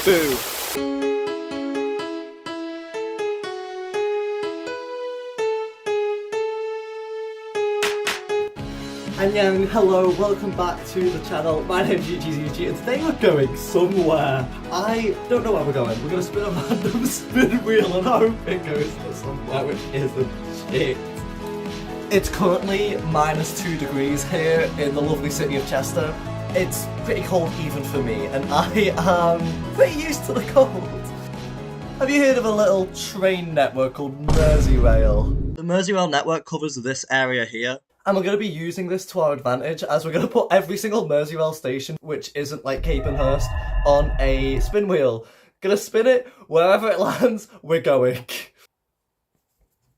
too. Annyeong, hello, welcome back to the channel. My name's YUQI and today we're going somewhere. I don't know where we're going. We're going to spin a random spin wheel and hope it goes to somewhere which isn't shit. It's currently -2 degrees here in the lovely city of Chester. It's pretty cold even for me and I am pretty used to the cold. Have you heard of a little train network called Merseyrail? The Merseyrail network covers this area here. And we're going to be using this to our advantage as we're going to put every single Merseyrail station, which isn't like Capenhurst, on a spin wheel. Gonna spin it, wherever it lands, we're going.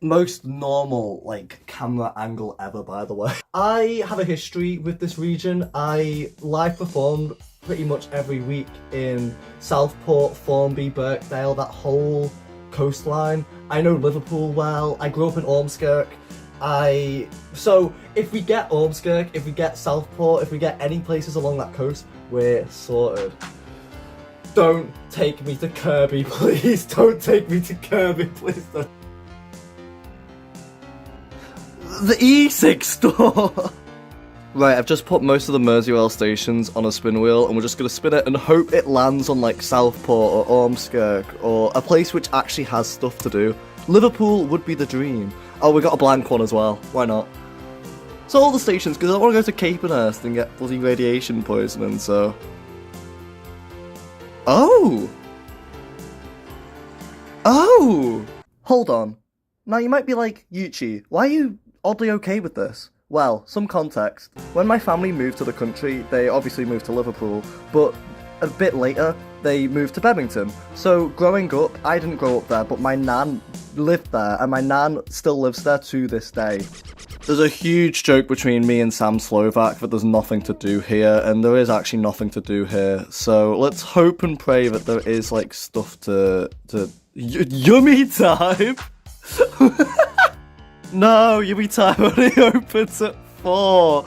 Most normal, like, camera angle ever, by the way. I have a history with this region. I live performed pretty much every week in Southport, Formby, Birkdale, that whole coastline. I know Liverpool well. I grew up in Ormskirk. So if we get Ormskirk, if we get Southport, if we get any places along that coast, we're sorted. Don't take me to Kirkby, please. Don't take me to Kirkby, please. Don't. The E6 store! Right, I've just put most of the Merseyrail stations on a spin wheel and we're just going to spin it and hope it lands on like Southport or Ormskirk or a place which actually has stuff to do. Liverpool would be the dream. Oh, we got a blank one as well. Why not? So all the stations, because I don't want to go to Capenhurst and get bloody radiation poisoning, so... Oh! Oh! Hold on. Now you might be like, YUQI, why are you oddly okay with this? Well, some context. When my family moved to the country, they obviously moved to Liverpool, but a bit later, they moved to Birmingham. So growing up, I didn't grow up there, but my nan lived there, and my nan still lives there to this day. There's a huge joke between me and Sam Slovak that there's nothing to do here, and there is actually nothing to do here. So let's hope and pray that there is like stuff to yummy time. No, yummy time only opens at 4.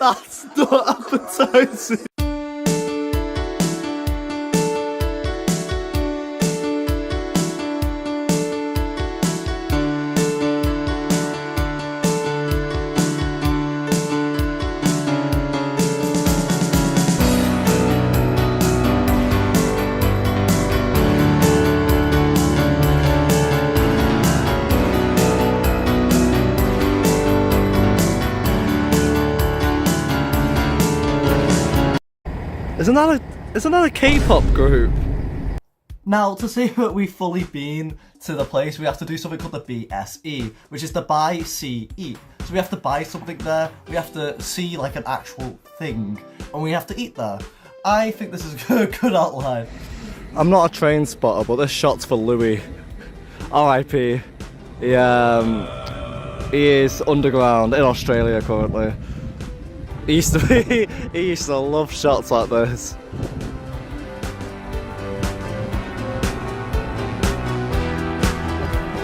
That's not appetizing. Isn't that a K-pop group? Now, to say that we've fully been to the place, we have to do something called the BSE, which is the buy, see, eat. So we have to buy something there, we have to see like an actual thing, and we have to eat there. I think this is a good outline. I'm not a train spotter, but this shot's for Louis. R.I.P. He is underground in Australia currently. He used to love shots like this.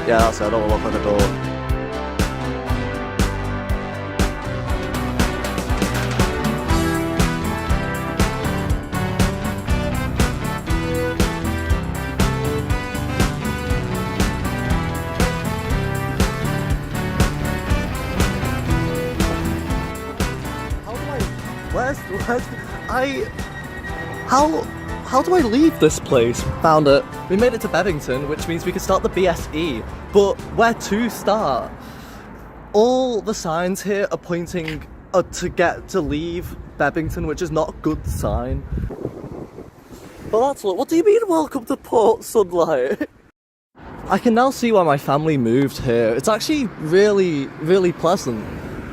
Yeah, that's it, I don't want to look at the door. How do I leave this place? Found it. We made it to Bevington, which means we can start the BSE, but where to start? All the signs here are pointing to leave Bevington, which is not a good sign. But that's what do you mean welcome to Port Sunlight? I can now see why my family moved here. It's actually really, really pleasant.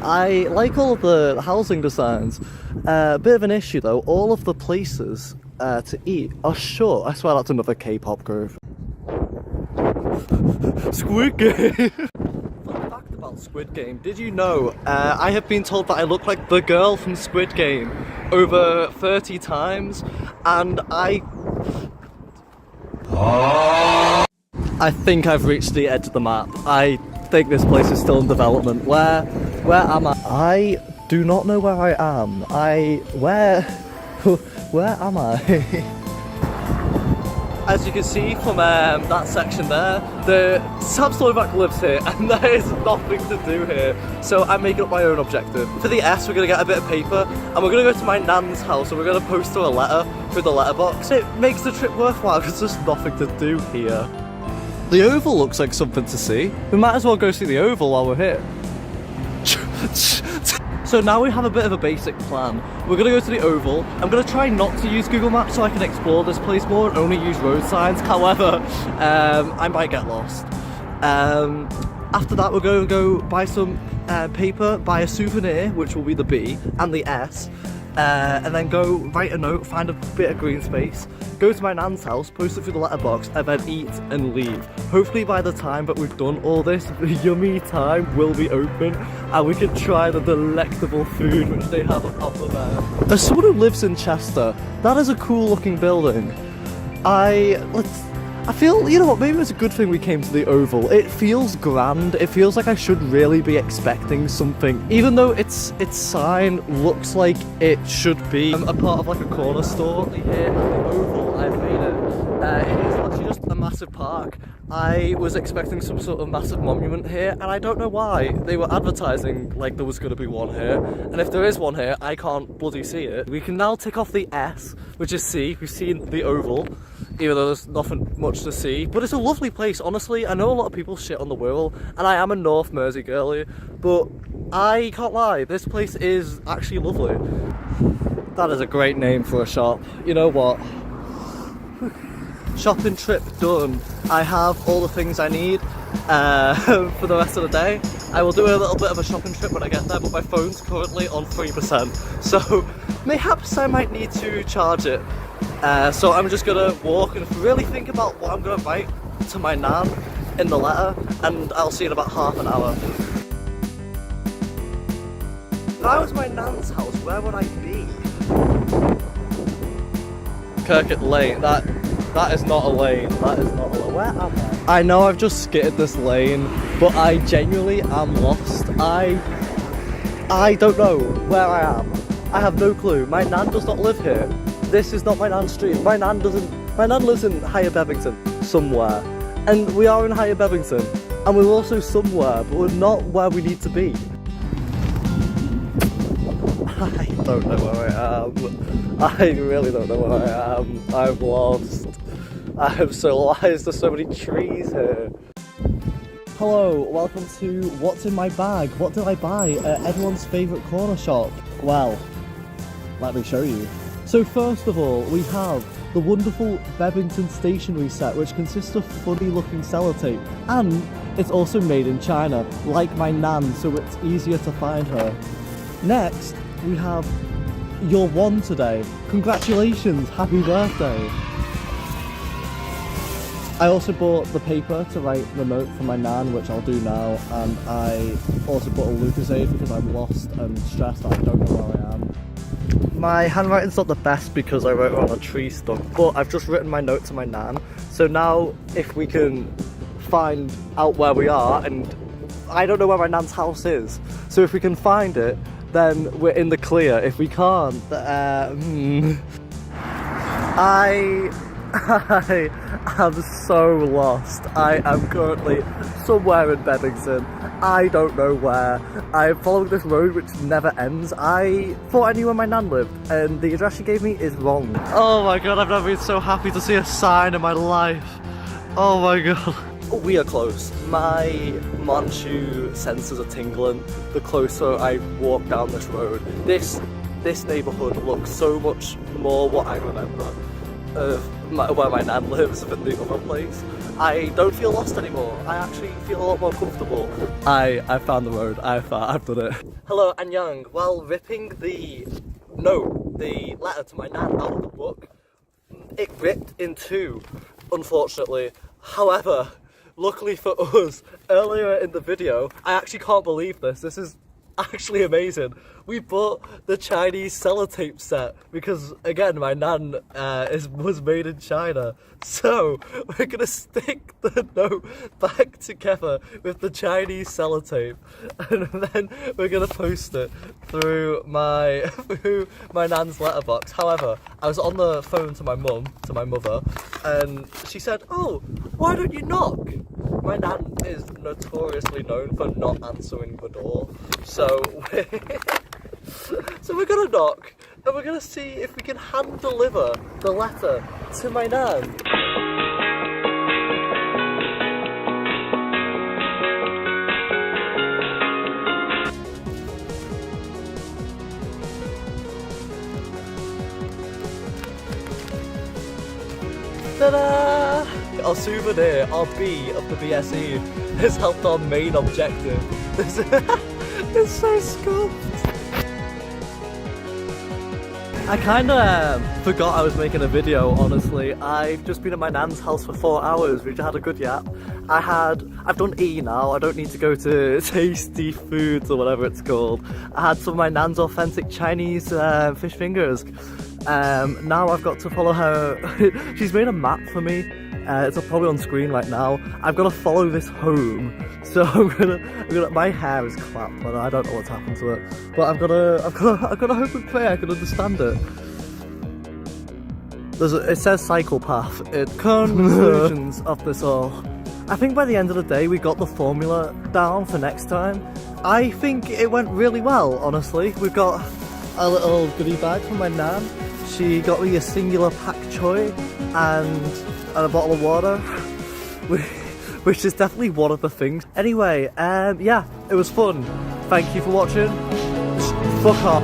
I like all of the housing designs. Bit of an issue though, all of the places to eat are short. I swear that's another K-pop group. Squid Game! Fun fact about Squid Game, did you know I have been told that I look like the girl from Squid Game over 30 times, and I think I've reached the edge of the map. I think this place is still in development. Where am I? I do not know where I am. Where am I? As you can see from that section there, Sam Storyback lives here and there is nothing to do here. So I'm making up my own objective. For the S, we're going to get a bit of paper and we're going to go to my nan's house and we're going to post her a letter through the letterbox. It makes the trip worthwhile because there's nothing to do here. The Oval looks like something to see. We might as well go see the Oval while we're here. So now we have a bit of a basic plan. We're gonna go to the Oval. I'm gonna try not to use Google Maps so I can explore this place more and only use road signs. However, I might get lost. After that, we're gonna go buy some paper, buy a souvenir, which will be the B, and the S. And then go write a note, find a bit of green space, go to my nan's house, post it through the letterbox, and then eat and leave. Hopefully by the time that we've done all this, the yummy time will be open and we can try the delectable food which they have on offer there. As someone who lives in Chester, that is a cool looking building. I feel, you know what, maybe it's a good thing we came to the Oval. It feels grand, it feels like I should really be expecting something. Even though its sign looks like it should be a part of like a corner store. Here at the Oval, I've made it. It is actually just a massive park. I was expecting some sort of massive monument here, and I don't know why. They were advertising like there was going to be one here, and if there is one here, I can't bloody see it. We can now tick off the S, which is C. We've seen the Oval, even though there's nothing much to see. But it's a lovely place, honestly. I know a lot of people shit on the Wirral, and I am a North Mersey girlie, but I can't lie, this place is actually lovely. That is a great name for a shop. You know what? Shopping trip done. I have all the things I need for the rest of the day. I will do a little bit of a shopping trip when I get there, but my phone's currently on 3%, so mayhaps I might need to charge it. So I'm just gonna walk and really think about what I'm gonna write to my nan in the letter, and I'll see you in about half an hour. If I was my nan's house, where would I be? Kirkby Lane, that is not a lane, that is not a lane. Where am I? I know I've just skitted this lane, but I genuinely am lost. I don't know where I am. I have no clue. My nan does not live here. This is not my nan's street. My nan lives in Higher Bevington, somewhere. And we are in Higher Bevington. And we're also somewhere, but we're not where we need to be. I don't know where I am. I really don't know where I am. I'm lost. I am so lost. There's so many trees here. Hello, welcome to What's in My Bag. What did I buy at everyone's favourite corner shop? Well, let me show you. So first of all, we have the wonderful Bevington stationery set, which consists of funny looking sellotape, and it's also made in China, like my nan, so it's easier to find her. Next, we have You're one today. Congratulations, happy birthday. I also bought the paper to write the note for my nan, which I'll do now, and I also bought a Lucozade because I'm lost and stressed that I don't know where I am. My handwriting's not the best because I wrote it on a tree stump, but I've just written my note to my nan. So now if we can find out where we are, and I don't know where my nan's house is, so if we can find it, then we're in the clear. If we can't, I am so lost. I am currently somewhere in Bevington. I don't know where. I'm following this road which never ends. I thought I knew where my nan lived, and the address she gave me is wrong. Oh my god, I've never been so happy to see a sign in my life. Oh my god. We are close. My Manchu senses are tingling the closer I walk down this road. This neighbourhood looks so much more what I remember of where my nan lives than the other place. I don't feel lost anymore. I actually feel a lot more comfortable. I found the road. I've done it. Hello, Anyang. While ripping the note, the letter to my nan out of the book, it ripped in two, unfortunately. However, luckily for us, earlier in the video, I actually can't believe this. This is actually amazing. We bought the Chinese sellotape set because, again, my nan was made in China. So we're gonna stick the note back together with the Chinese sellotape, and then we're gonna post it through my nan's letterbox. However, I was on the phone to my mother, and she said, "Oh, why don't you knock?" My nan is notoriously known for not answering the door, so we're gonna knock, and we're gonna see if we can hand deliver the letter to my nan. Ta-da! Our souvenir, our B of the BSE, has helped our main objective. It's so scuffed. I kinda forgot I was making a video, honestly. I've just been at my nan's house for 4 hours. We've had a good yap. I've done E now. I don't need to go to Tasty Foods or whatever it's called. I had some of my nan's authentic Chinese fish fingers. Now I've got to follow her. She's made a map for me. It's probably on screen right now. I've got to follow this home. So I'm gonna. My hair is crap, but I don't know what's happened to it. But I've got to hope and pray I can understand it. It says psychopath. Conclusions of this all. I think by the end of the day we got the formula down for next time. I think it went really well, honestly. We've got a little goodie bag from my nan. She got me a singular pak choi and a bottle of water, which is definitely one of the things. Anyway, yeah, it was fun. Thank you for watching. Fuck off.